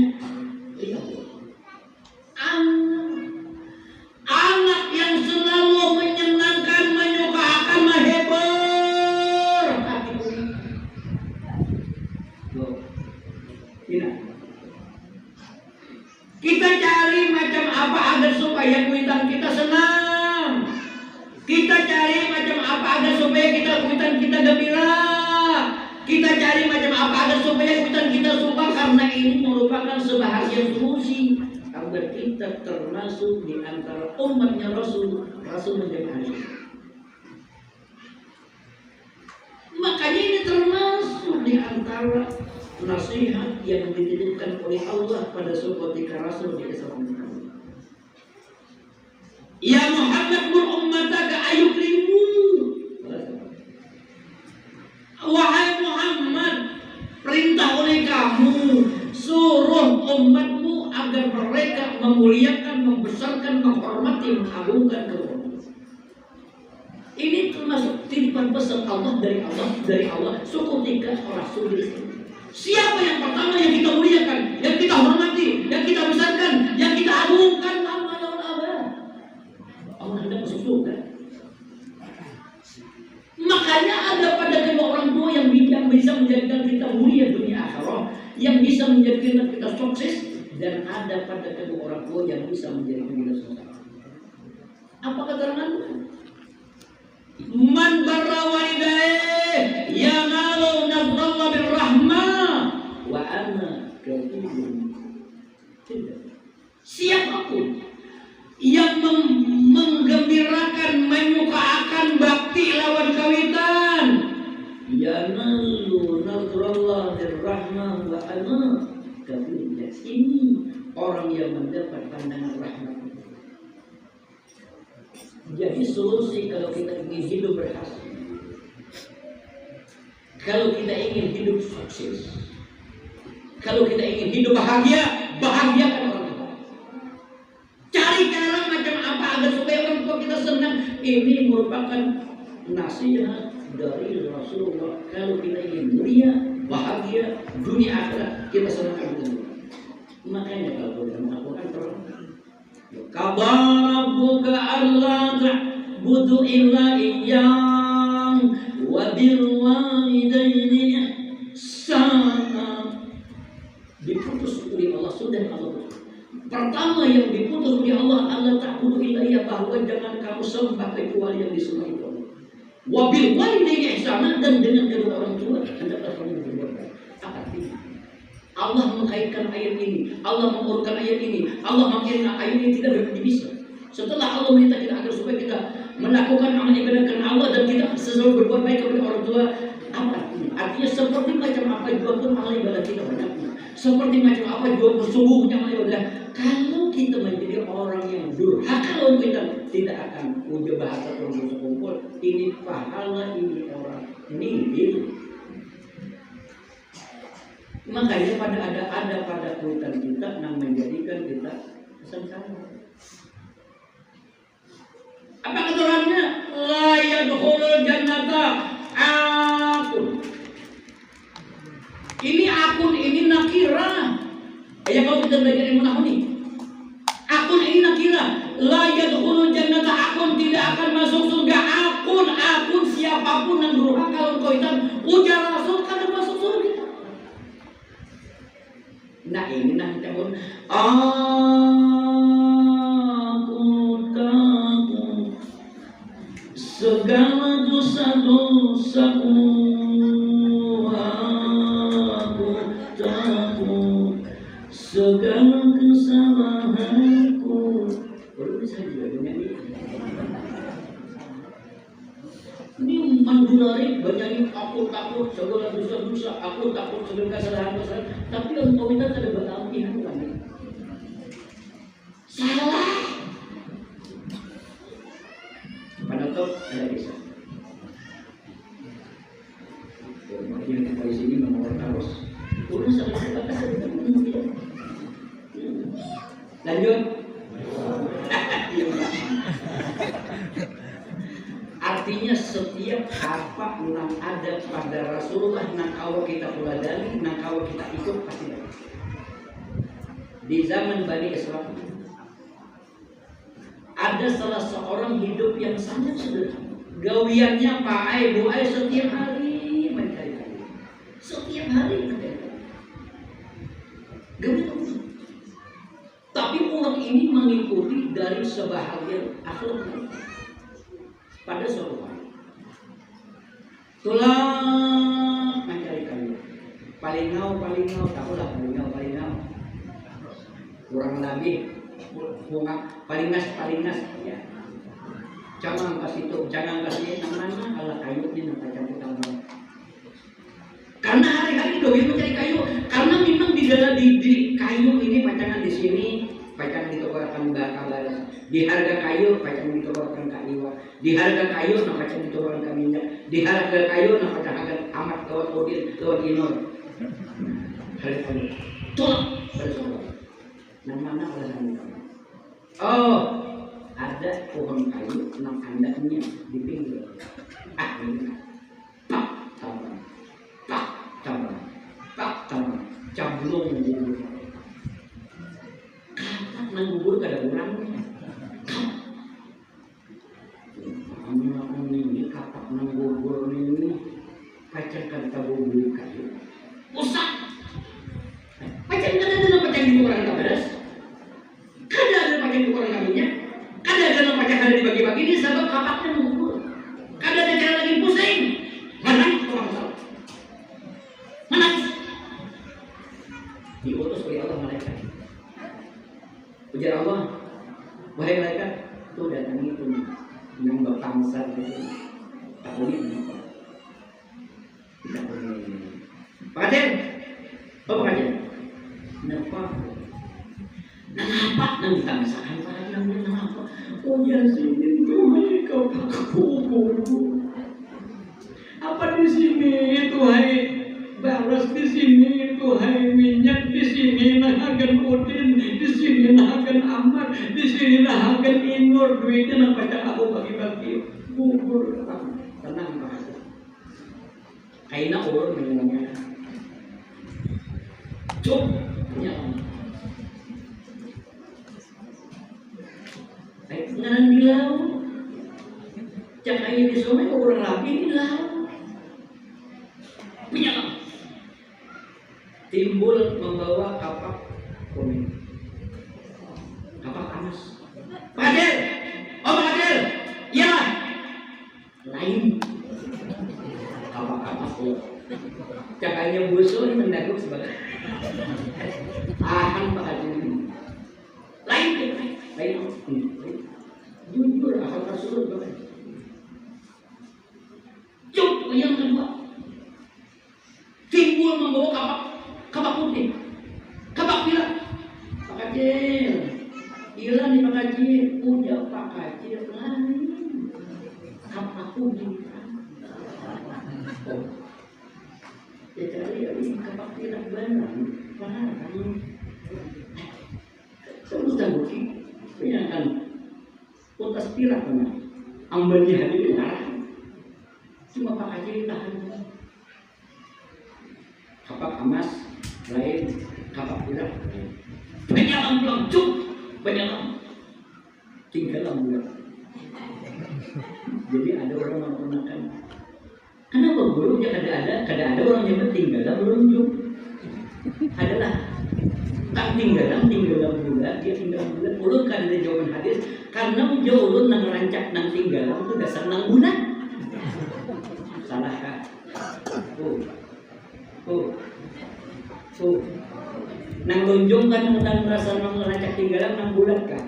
anak yang selalu menyenangkan, menyukakan, menghibur hatiku. Kita cari macam apa agar supaya kuitan kita senang. Kita cari macam apa agar supaya kuitan kita gembira. Kita cari macam apa agar supaya kuitan kita suka, karena ini merupakan sebahagian fungsi agar kita termasuk di antara umatnya Rasul menjadi ahli. Makanya ini termasuk di antara nasihat yang dititipkan oleh Allah pada suatu ketika Rasul di Islam. Ya Muhammad mur ummataka ayukrimu. Wahai Muhammad, perintah oleh kamu, suruh umatmu agar mereka memuliakan, membesarkan, menghormati, mengagungkan kamu. Ini termasuk titipan pesan Allah dari Allah suku tiga Rasul Islam. Siapa yang pertama yang kita muliakan, yang kita hormati, yang kita besarkan, yang kita agungkan? Allah hendak masuk surga. Makanya ada pada kedua orang tua yang bisa menjadikan kita mulia dunia akhirat, yang bisa menjadikan kita sukses, dan ada pada kedua orang tua yang bisa menjadikan kita sukses. Apa keterangannya? Man barra walidayhi yanalu nazrallah birrahmah wa ana kafirun. Siapapun yang menggembirakan, menyukakan bakti lawan kawitan, yanalu nazrallah birrahmah wa ana kafirun. Ini orang yang mendapat pandangan rahmat. Jadi solusi kalau kita ingin hidup berhasil, kalau kita ingin hidup sukses, kalau kita ingin hidup bahagia, bahagiakan orang kita. Cari cara macam apa agar supaya orang tua kita senang. Ini merupakan nasihat dari Rasulullah. Kalau kita ingin mulia, bahagia, dunia akhirat, kita senangkan dulu. Makanya kalau kita melakukan terus. Qadara rabbuka alla ta'budu illa iyyah wa bil walidayni ihsana. Diputus oleh Allah sudah Allah. Pertama yang diputus oleh Allah ta'budu illa iyyah, bahwa jangan kamu sembah kecuali yang disuruh itu. Wa bil walidayni ihsana, dan dengan kedua orang tua hendaklah kamu berbuat baik. Apa artinya? Allah mengkaitkan ayat ini, Allah mengurutkan ayat ini, Allah mengirimkan ayat ini tidak bisa. Setelah Allah minta kita agar supaya kita melakukan amal ibadah karena Allah dan kita selalu berbuat baik kepada orang tua, apa artinya? Artinya seperti macam apa juga pun amal ibadah kita banyaknya, seperti macam apa juga sesungguhnya amal ibadah. Kalau kita menjadi orang yang durhaka lawan kita tidak akan udah bahasa orang kumpul. Ini pahala ini orang ini. Makanya ada pada kuitan kita yang menjadikan kita sengsara. Apa keterangannya? La yadkhulul jannata akun. Ini akun ini nakira. Ya kalau kita belajar ilmu nahwu nih. Akun ini nakira. La yadkhulul jannata akun, tidak akan masuk surga akun siapapun yang durhaka kalau kuitan ujar Rasul kada masuk surga. Nah ini nah kita pun segala dosa-dosaku aku takut, segala kesalahanku. Baru bisa juga nyanyi. Ini mandularik banyak aku takut segala dosa-dosa, aku takut segala kesalahan. Tapi engkau minta tidak berarti bukan? Salah. Pada top ada bisa. Yang kita di sini menolak harus urus sampai kata lanjut. Artinya setiap apa yang ada pada Rasulullah nang awal kita peladani, nang awal kita ikut pasti ada. Di zaman Bani Israil ada salah seorang hidup yang sangat sederhana. Gawiannya paai buai setiap hari mencari kayu. Setiap hari mencari kayu. Gawian. Tapi umat ini mengikuti dari sebahagian akhlak pada suatu hari. Tulang mencari kayu. Paling ngau, tahulah paling ngau. Kurang lebih bunga paling nas ya. Jangan kasih namanya kalau kayu ini nampak campur tambah. Karena hari-hari doi mencari kayu, karena memang di dalam di kayu ini pacangan di sini, pacangan di toko akan bakal di harga kayu, pacangan di toko akan kayu, di harga kayu nampak pacangan di toko akan minyak, di harga kayu nampak pacangan amat lewat inor. Harga kayu, tolak bersama. Mana alasan kamu? Oh, ada pohon kayu enam andaknya di pinggir. Ini pak tambah, cablong bubur. Katak nang bubur kada kurangnya. Ini katak nang bubur ini pacar kata bubur kayu. Usah. Pacar kada ada pacar di kurang beres. Kada ada pacar di kurang kaminya. Kada ada pacar kada dibagi-bagi ini sebab kapaknya bubur. Kada ada cara lagi pusing. Menangis orang salah. Menangis. Diutus oleh Allah malaikat. Ujar Allah, wahai malaikat, itu datang itu yang berpangsa itu. Tak boleh kenapa? Tidak boleh. Pak Kadir, Pak Kadir. Kenapa? Kenapa? Nang kita masakan para bilang kenapa? Ujar sini Tuhan kau kubur. Apa di sini Tuhan? Baras di sini Tuhan minyak, di sini nahagan udin, di sini nahagan amat, di sini nahagan inur, duitnya nampak aku bagi-bagi bubur. Tenang Pak. Kaina ulur minumnya. Cuk, punya ngaran bilau. Cak air di sungai kurang lagi bilau. Punya timbul membawa kapak kuning, kapak panas. Pak Kadir, Pak Kadir, iya. Lain kapak kuning. Cakanya busuk ini mendaguk sebagai tahan Pak Kadir. Lain. Jujur akal tersulut Pak. Cuk, yang kedua timbul membawa kapak putih, kapak pilar. Pak Kadir, hilang di Pak Ya cari ini kapak tidak benar, mana kan? Semua bukti, bayangkan utas pirak mana? Ambali hadir darah, cuma Pak Haji tahan. Kapak emas lain, kapak pirak lain. Penyalam pulang cuk, penyalam tinggal bulan. Jadi ada orang menggunakan. Kenapa guru? Ya kada ada orang yang tinggal melunjuk. Adalah tak tinggalan bulan, dia tinggal bulan. Ulun kan ada jawaban hadis karena jauh ulun nang rancak nang tinggalan itu dasar nang bulan. Salah kah? Nang lunjung kan nang merasa nang rancak tinggalan nang bulan kah?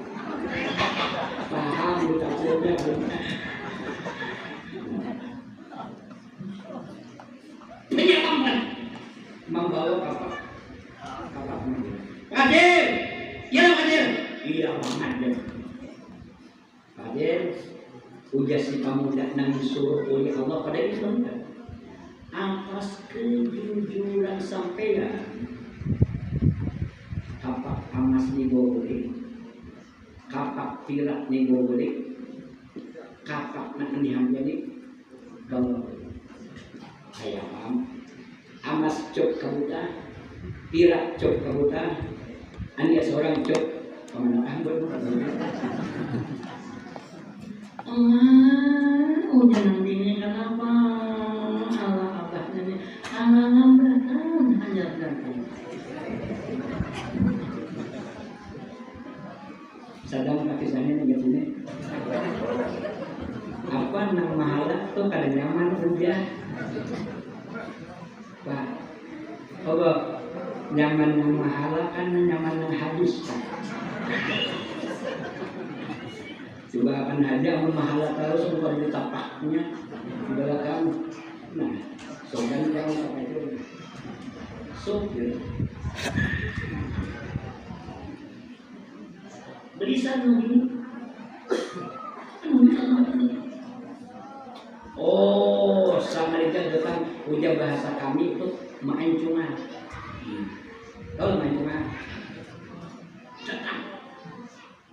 Paham tafsirnya benar. Penyelamatan membawa kapak Kadir, iya Kadir, iya banget. Kadir, ujar si pemuda nang disuruh oleh Allah pada Islam atas kejujuran sampean. Kapak emas ni boleh, kapak pirak ni boleh, kapak nak dihamil ni kalau ayam amas cok kabuta, pirak cok kabuta, ania seorang cok kemana ambon. Udah nantinya kenapa? Allah abahnya ni, Allah ngambilkan hanya datang. Sadang kaki sana ni begini. Apa nang mahala tu kada nyaman udah. Pak, apa nyaman nang mahala kan nyaman nang hadis. Coba akan ada amun mahala terus keluar di tapaknya di belakang. Nah, sokan kamu apa itu? Sopir. Berisan begini. Oh, sama dia datang ujar bahasa kami itu main cuma. Tahu main cuma?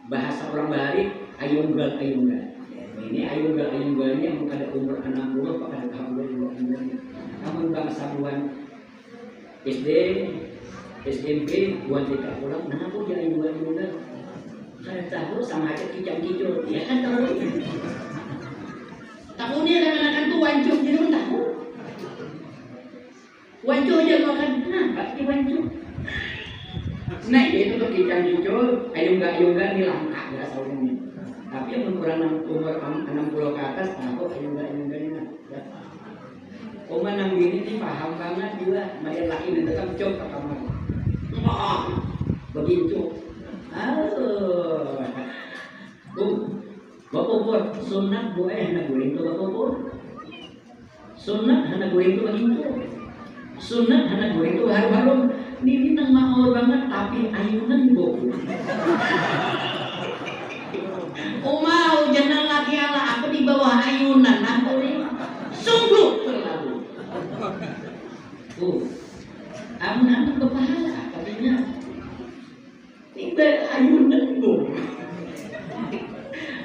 Bahasa orang Bali ayunggal. Ini ayunggal ini yang ada umur 60 pada tahun 2020. Namun bahasa buan SD, SMP buat TK pulang, kenapa dia ayunggal? Saya tahu sama aja kicau-kicau, ya kan tahu. Tahu dia kan tuh wancuk, jadi pun tahu. Wancuk aja makan, kenapa sih wancuk? Nah itu tuh kicau-kicau, ayunggal ini langka nggak tahu ini. Tapi yang umur 60 ke atas, tahu ayunggal ini. Oma nang gini nih paham banget juga, Maria laki dan tetap cok ke kamar. Begitu. Bapak sunat boleh nak goreng tu bapak. Sunat hana goreng tu begitu. Sunat hana goreng tu harum-harum. Ini nang mahal banget tapi ayunan boku. Mau jangan laki ala aku di bawah ayunan aku ni sungguh terlalu. Amun berpahala katanya. Tiba ayunan boku.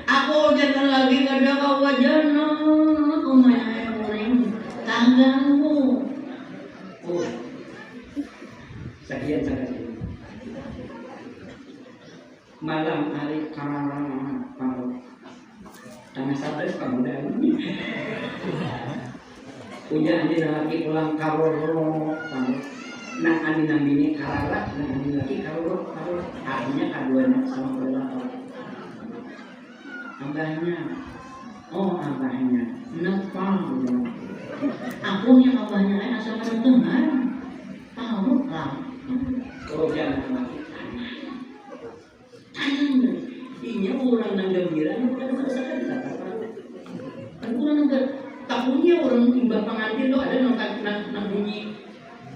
Aku jangan lagi kada kau wajana, umay goreng tanggamu. Sekian. Malam hari karang tengah satu kemudian punya andi lagi pulang karoro nang andi nang bini karara nang andi lagi karoro artinya kaduanya sama berlaku. Abahnya nepang aku yang abahnya asal pada dengar tahu lah jangan lagi tanya ini orang yang gembira bukan masalah kan orang yang tahunya orang imbah pengantin tuh ada nang bunyi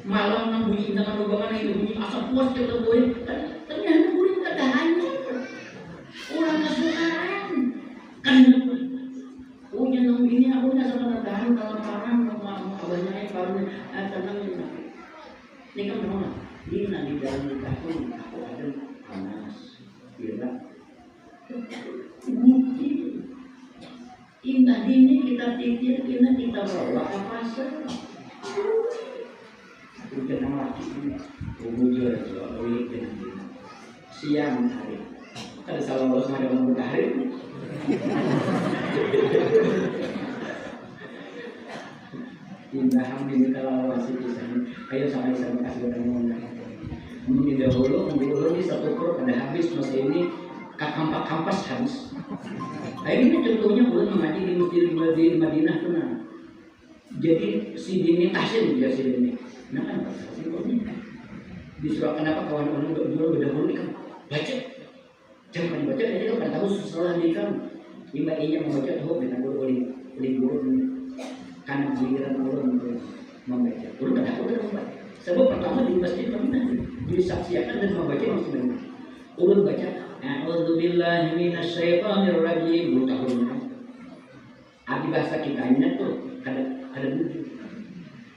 malam nang bunyi intangan lubangan itu bunyi asap puas kita boleh ternyata boleh tak ada hanya orang kesukaan kan punya nang ini aku Ini kan memang dina di dalam nikah pun aku ada panas, bila bukti indah ini kita titir, kita bawa ke pasar. Udah nama laki ini, bujur jual beli dengan siang hari. Ada salah bos ada mau hari. Indah ini kalau masih bisa, ayo sama-sama kasih ketemu. Mungkin dahulu ini satu kur pada habis masa ini kampas habis. Akhirnya contohnya bulan mengaji di masjid di Madinah tuh nah. Jadi si Dini tahsin dia si Dini. Nah kan simpelnya disuruh kenapa kawan-kawan dulu berdahulu kan baca. Jangan baca ini kan tahu setelah nikah. Ibaihnya membaca tuh dengan oleh guru karena giliran ulun membaca. Ulun tidak tahu membaca. Sebab pertama di masjid Madinah disaksikan dan membaca masih benar. Ulun baca a'udzubillahi minasyaitonir rajim tahunnya. Abi bahasa kitanya tuh ada wujud.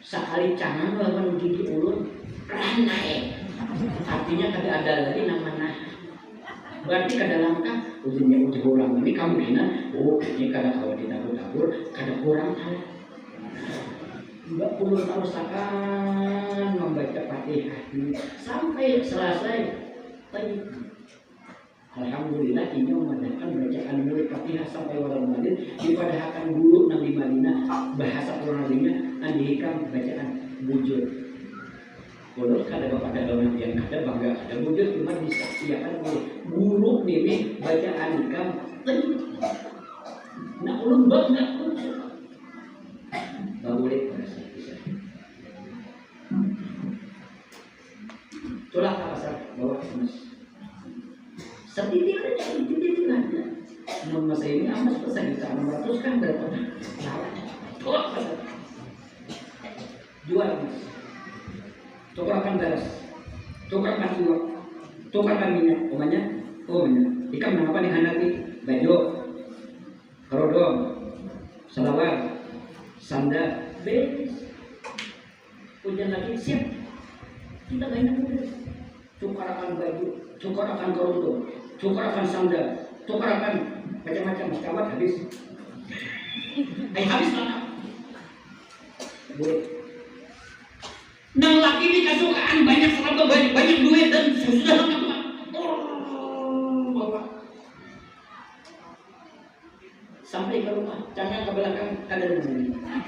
Sekali cangan lawan gigi ulun ranai. Artinya kada ada lagi nama. Berarti kada langkah ujungnya uji orang ini kemungkinan ini kada kawan ditabur-tabur kada kurang kalah. Mbak ulun usahakan membaca Fatihah sampai selesai. Alhamdulillah ini memadakan bacaan murid Fatihah sampai walau malin dipadahkan dulu nang di Madinah bahasa Qur'annya andihikam bacaan bujur. Kalau kada bapak ada orang yang kada bangga ada bujur cuma disaksikan oleh guru ini bacaan hikam. Nak ulun bangga pun. Boleh bisa. Itulah alasan bahwa mas setitik aja. Nomor saya ini amas pesan juta 600 kan berapa? Salah. Jual mas. Tukarkan beras, tukarkan uang, tukarkan minyak. Umanya, ikan apa nih hanati? Baju, kerodong, salawar, sandal, beres. Hujan lagi siap. Kita banyak mudah. Tukarkan baju, tukarkan kerodong, tukarkan sandal, tukarkan macam-macam. Kawan habis. Habis mana? Boleh. Nang laki ini kasukaan banyak serba banyak duit dan susah banget. Bapak. Sampai ke rumah, jangan ke belakang ada rumah.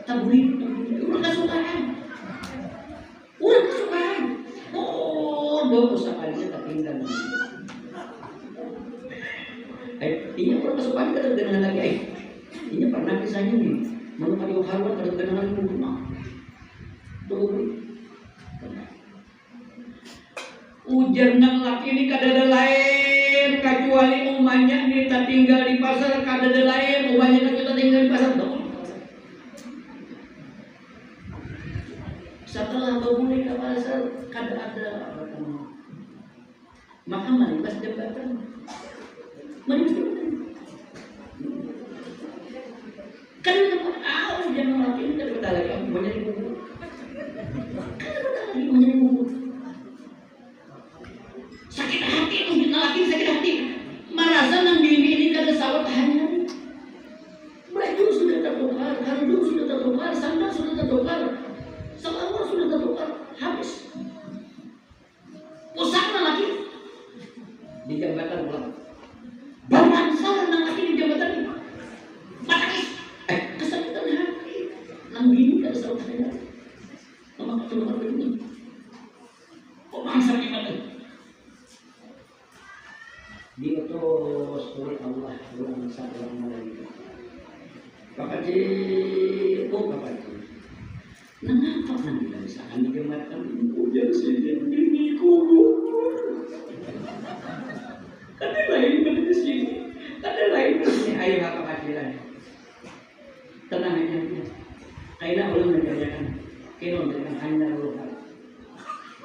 Taburi, udah kasukaan. Bawa pusakanya tak tinggal. Ini orang kasukaan kita dengan lagi. Ini pernah kisahnya nih. Mana kali haluan kada dengan rumah. Ujar nang laki ini kada lain kecuali umanya ni tak tinggal di pasar kada lain umanya kita tinggal di pasar dong. Setelah boleh ke pasar kada ada maka manibas jabatan. Kan jangan laki ini kada betah lagi umanya di bubur. Sakit hati mungkin laki sakit hati merasa nang bini ini kada sawat tahannya. Baju sudah tertukar, kandung sudah tertukar, sandal sudah tertukar, selawar sudah tertukar, habis. Pusaka laki di jambatan ulang. Beransal nang laki di jambatan ini. Matangis, kesakitan hati nang bini kada sawat tahannya. Mama keluar begini. Kok mangsa gimana? Diutus oleh Allah dalam sabda malaikat. Bapak Ji, Nangapa nang bilang digemarkan ujar sini ini kubur. Kada lain di sini, kada lain di sini. Ayo Bapak Kajilan. Tenang aja. Aina ulun mengerjakan. Kino dengan hanya Allah.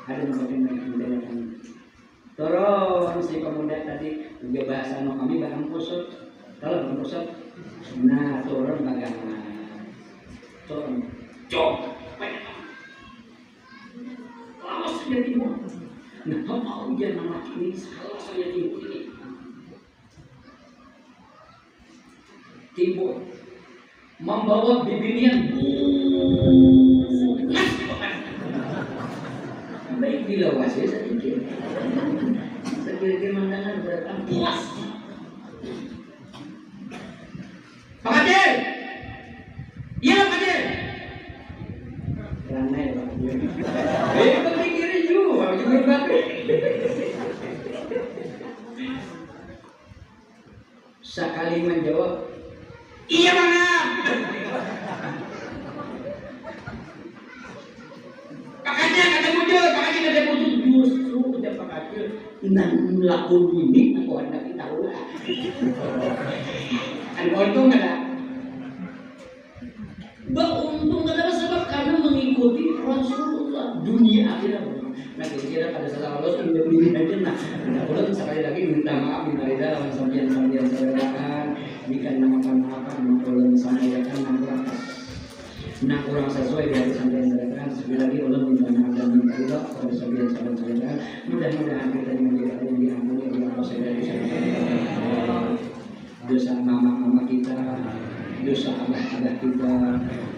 Ada mengerjakan. Turun si pemuda tadi juga bahasa kami barang pusut. Kalau barang pusut, nah turun bagaimana? Turun, cok, dia timbul. Nah, mau dia nama ini kalau saya timbul ini timbul membawa bibirian baik dilawasi sedikit. Sekira-kira mandangan berdatang puas. Pak Hadir, iya Pak Hadir. Ramai Pak Hadir. Kepikirin juga, juga bagus. Sekali menjawab, iya mana? Pak Hadir kata muncul, Pak Hadir kata muncul. Justru udah Pak Hadir nang lakon ini aku anak kita ulah. Kan untung ada. Untung ada sebab karena mengikuti Rasulullah dunia akhirat. Nah kira-kira pada saat Allah sudah beli aja nah. Udah sekali lagi minta maaf minta reda lawan sambian-sambian saudarakan. Jika namakan mengulun sampaikan nah kurang sesuai dari sambian saudarakan. Sekali lagi ulun minta maaf dan minta reda pada sambian saudarakan. Mudah-mudahan kita menjadi yang diampuni oleh Allah saudara. Dosa mama-mama kita, dosa abah-abah kita,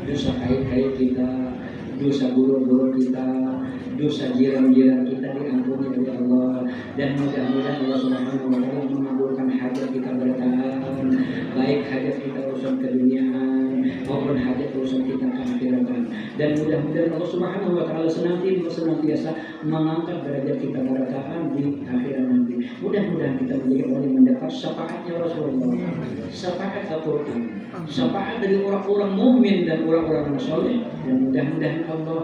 dosa kait-kait kita, dosa guru-guru kita, dosa jiran-jiran kita diampuni oleh Allah. Dan mudah-mudahan Allah Subhanahu wa taala mengabulkan hajat kita bertahan, baik hajat kita urusan keduniaan maupun hajat urusan kita keakhiratan. Dan mudah-mudahan Allah Subhanahu wa taala senantiasa mengangkat derajat kita bertahan di akhirat nanti. Mudah-mudahan kita menjadi orang yang mendapat syafaatnya Rasulullah, syafaat Al-Quran, syafaat dari orang-orang mukmin dan orang-orang saleh. Dan mudah-mudahan Allah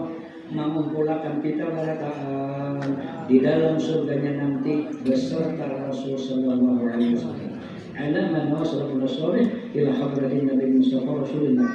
mengumpulkan kita bertahan di dalam surganya nanti beserta Rasul sallallahu alaihi wasallam. Ala man wasala ila hadratin Nabi Mustafa Rasulullah.